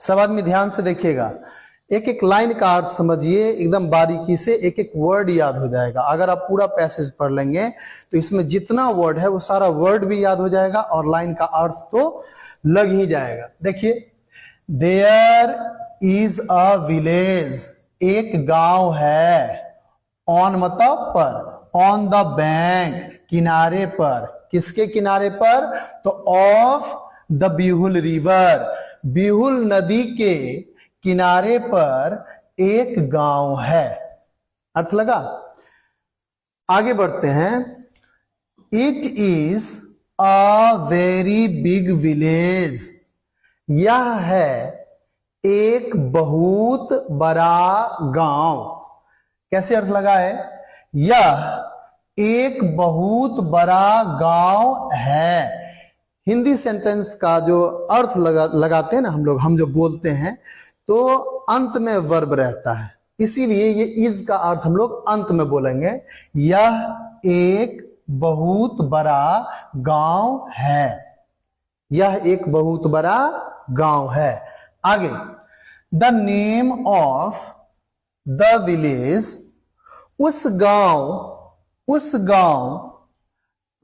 सब आदमी ध्यान से देखिएगा, एक एक लाइन का अर्थ समझिए एकदम बारीकी से, एक एक वर्ड याद हो जाएगा। अगर आप पूरा पैसेज पढ़ लेंगे तो इसमें जितना वर्ड है वो सारा वर्ड भी याद हो जाएगा और लाइन का अर्थ तो लग ही जाएगा। देखिए, देयर इज अ विलेज, एक गांव है। ऑन मतलब पर, ऑन द बैंक किनारे पर, किसके किनारे पर? तो of the Bihul river, Bihul नदी के किनारे पर एक गांव है। अर्थ लगा? आगे बढ़ते हैं। It is a very big village, यह है एक बहुत बड़ा गांव। कैसे अर्थ लगा है? यह एक बहुत बड़ा गांव है। हिंदी सेंटेंस का जो अर्थ लगाते हैं ना हम जो बोलते हैं तो अंत में वर्ब रहता है, इसीलिए ये इज का अर्थ हम लोग अंत में बोलेंगे। यह एक बहुत बड़ा गांव है, यह एक बहुत बड़ा गांव है। आगे, the name of the village, उस गांव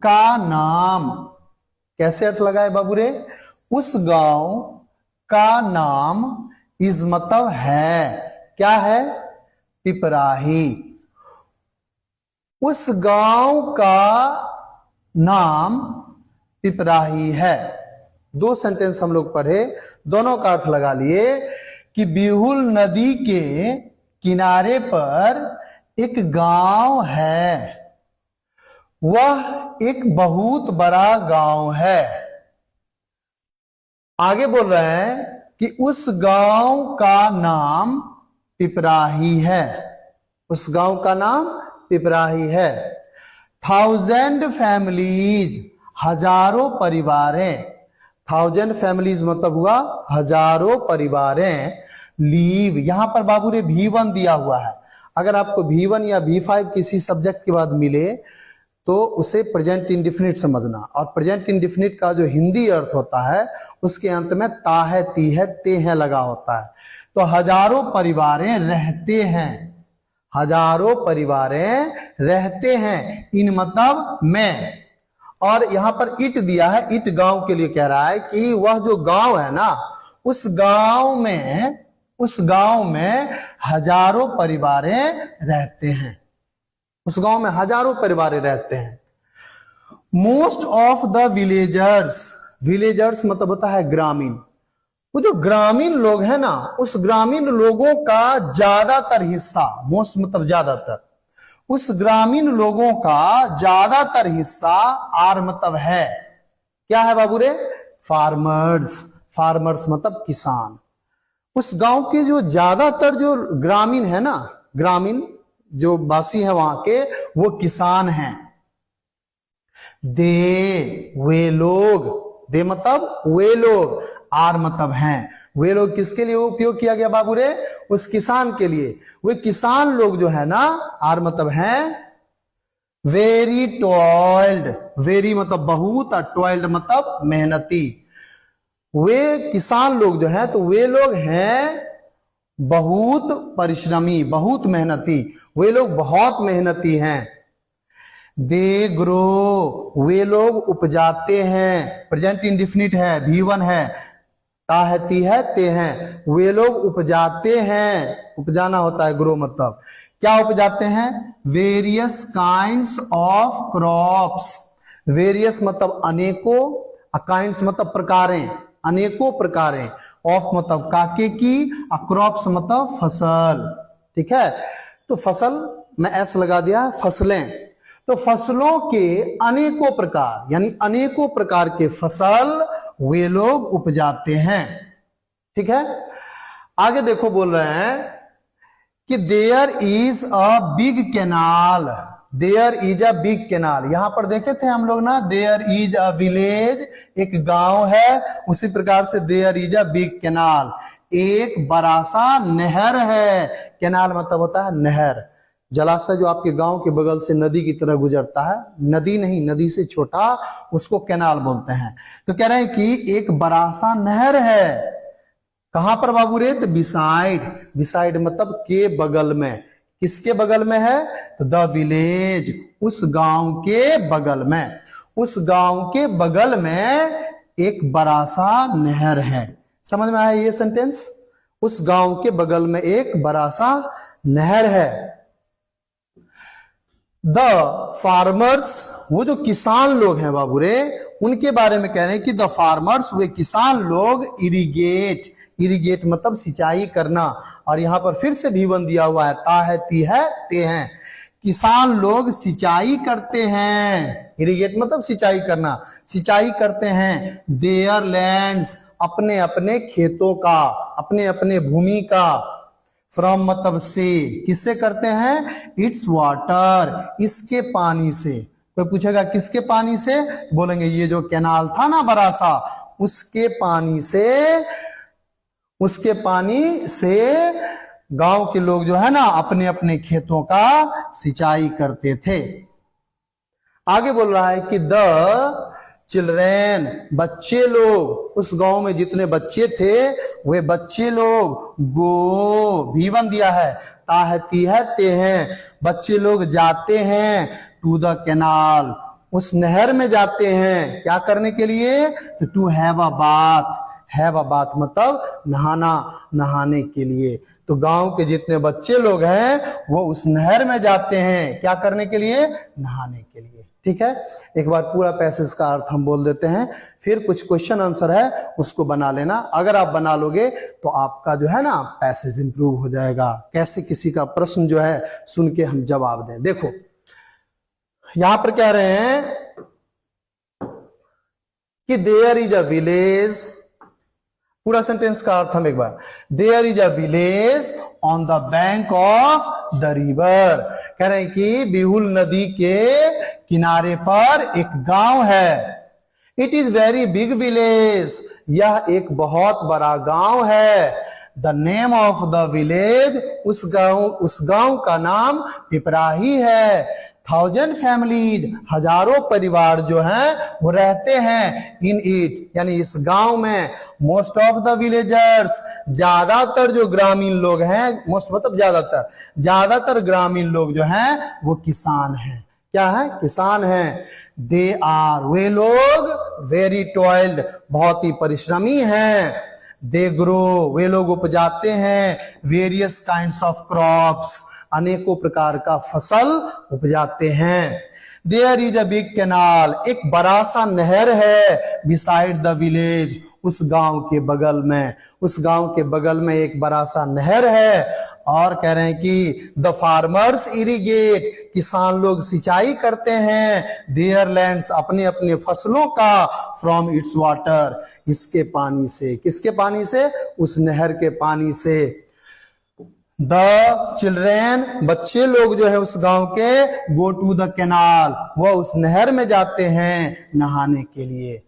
का नाम। कैसे अर्थ लगाए बाबू रे? उस गांव का नाम इज मतलब है, क्या है? पिपराही। उस गांव का नाम पिपराही है। दो सेंटेंस हम लोग पढ़े, दोनों का अर्थ लगा लिए कि बिहुल नदी के किनारे पर एक गांव है, वह एक बहुत बड़ा गांव है। आगे बोल रहे हैं कि उस गांव का नाम पिपराही है, उस गांव का नाम पिपराही है। 1000 फैमिलीज, हजारों परिवारें। 1000 फैमिलीज मतलब हुआ हजारों परिवारें। लीव, यहां पर बाबू रे V1 दिया हुआ है। अगर आपको V1 या V5 किसी सब्जेक्ट के बाद मिले तो उसे प्रेजेंट इंडेफिनिट समझना, और प्रेजेंट इंडेफिनिट का जो हिंदी अर्थ होता है उसके अंत में ता है, ती है, ते है लगा होता है। तो हजारों परिवारें रहते हैं, हजारों परिवारें रहते हैं, इन मतलब में। और यहां पर इट दिया है, इट गांव के लिए कह रहा है कि वह जो गांव है ना, उस गांव में हजारों परिवारें रहते हैं, उस गांव में हजारों परिवारें रहते हैं। Most of the villagers, villagers मतलब होता है ग्रामीण। वो जो ग्रामीण लोग हैं ना, उस ग्रामीण लोगों का ज्यादातर हिस्सा, मोस्ट मतलब ज्यादातर, उस ग्रामीण लोगों का ज्यादातर हिस्सा, आर मतलब है, क्या है बाबू रे? फार्मर्स। फार्मर्स मतलब किसान। उस गांव के जो ज्यादातर जो ग्रामीण है ना, ग्रामीण जो वासी है वहां के, वो किसान हैं। वे लोग, दे मतलब वे लोग, आर मतलब हैं। वे लोग किसके लिए उपयोग किया गया बाबू रे? उस किसान के लिए। वे किसान लोग जो है ना, आर मतलब हैं वेरी टॉयल्ड, वेरी मतलब बहुत और टॉयल्ड मतलब मेहनती। वे किसान लोग जो है तो वे लोग हैं बहुत परिश्रमी, बहुत मेहनती, वे लोग बहुत मेहनती हैं। दे ग्रो, वे लोग उपजाते हैं, प्रेजेंट इंडेफिनिट है, V1 है, ता है, ती है, ते हैं, वे लोग उपजाते हैं। उपजाना होता है ग्रो मतलब। क्या उपजाते हैं? Various kinds of crops. Various मतलब अनेकों, काइंड्स मतलब प्रकारें, अनेकों प्रकारें, ऑफ मतलब काके की, क्रॉप्स मतलब फसल। ठीक है, तो फसल में एस लगा दिया, फसलें। तो फसलों के अनेकों प्रकार, यानी अनेकों प्रकार के फसल वे लोग उपजाते हैं। ठीक है, आगे देखो, बोल रहे हैं कि there is a big canal, there is a big canal. यहां पर देखे थे हम लोग ना, देयर इज अ विलेज, एक गांव है, उसी प्रकार से there is a big canal, एक बड़ा सा नहर है। कैनाल मतलब होता है नहर, जलाशय जो आपके गांव के बगल से नदी की तरह गुजरता है, नदी नहीं, नदी से छोटा, उसको कैनाल बोलते हैं। तो कह रहे हैं कि एक बड़ा सा नहर है, कहां पर बाबू रे? तो बिसाइड, बिसाइड मतलब के बगल में। किसके बगल में है? तो द विलेज, उस गांव के बगल में। उस गांव के बगल में एक बड़ा सा नहर है। समझ में आया ये सेंटेंस? उस गांव के बगल में एक बड़ा सा नहर है। द फार्मर्स, वो जो किसान लोग हैं बाबू रे, उनके बारे में कह रहे हैं कि द फार्मर्स, वे किसान लोग इरिगेट, इरिगेट मतलब सिंचाई करना, और यहां पर फिर से भी1 दिया हुआ है, ता है, ती है, ते हैं। किसान लोग सिंचाई करते हैं, इरिगेट मतलब सिंचाई करना, सिंचाई करते हैं देयर लैंड्स, अपने अपने खेतों का, अपने अपने भूमि का। फ्रॉम मतलब से, किससे करते हैं? इट्स वाटर, इसके पानी से। कोई पूछेगा किसके पानी से? बोलेंगे ये जो कैनाल था ना बड़ा सा, उसके पानी से, उसके पानी से गांव के लोग जो है ना अपने अपने खेतों का सिंचाई करते थे। आगे बोल रहा है कि द चिल्ड्रेन, बच्चे लोग, उस गांव में जितने बच्चे थे वे बच्चे लोग गो, भी1 दिया है, ता है, ती है, ते हैं, बच्चे लोग जाते हैं टू द कैनाल, उस नहर में जाते हैं। क्या करने के लिए? To have a bath, have a bath मतलब नहाना, नहाने के लिए। तो गांव के जितने बच्चे लोग हैं वो उस नहर में जाते हैं, क्या करने के लिए? नहाने के लिए। ठीक है, एक बार पूरा पैसेज का अर्थ हम बोल देते हैं, फिर कुछ क्वेश्चन आंसर है उसको बना लेना। अगर आप बना लोगे तो आपका जो है ना पैसेज इंप्रूव हो जाएगा। कैसे किसी का प्रश्न जो है सुन के हम जवाब दें। देखो यहां पर कह रहे हैं कि देयर इज अ विलेज, पूरा सेंटेंस का अर्थ हम एक बार, there is a village on the bank of the river. कह रहे हैं कि बिहुल नदी के किनारे पर एक गांव है। It is very big village, यह एक बहुत बड़ा गांव है। The name of the village, उस गांव का नाम पिपराही है। 1000 फैमिलीज, हजारों परिवार जो हैं वो रहते हैं इन इट, यानी इस गांव में। मोस्ट ऑफ द विलेजर्स, ज्यादातर जो ग्रामीण लोग हैं, मोस्ट मतलब ज्यादातर, ज्यादातर ग्रामीण लोग जो हैं वो किसान हैं। क्या है? किसान हैं। दे आर, वे लोग, वेरी टॉयल्ड, बहुत ही परिश्रमी हैं। दे ग्रो, वे लोग उपजाते हैं वेरियस काइंड्स ऑफ क्रॉप्स, अनेकों प्रकार का फसल उपजाते हैं। There is a big canal, एक बड़ा सा नहर है बिसाइड द विलेज, उस गांव के बगल में, उस गांव के बगल में एक बड़ा सा नहर है। और कह रहे हैं कि द फार्मर्स इरिगेट, किसान लोग सिंचाई करते हैं देयर लैंड्स, अपने अपने फसलों का, फ्रॉम इट्स वाटर, इसके पानी से। किसके पानी से? उस नहर के पानी से। द चिल्ड्रेन, बच्चे लोग जो है उस गांव के, गो टू द कैनाल, वह उस नहर में जाते हैं नहाने के लिए।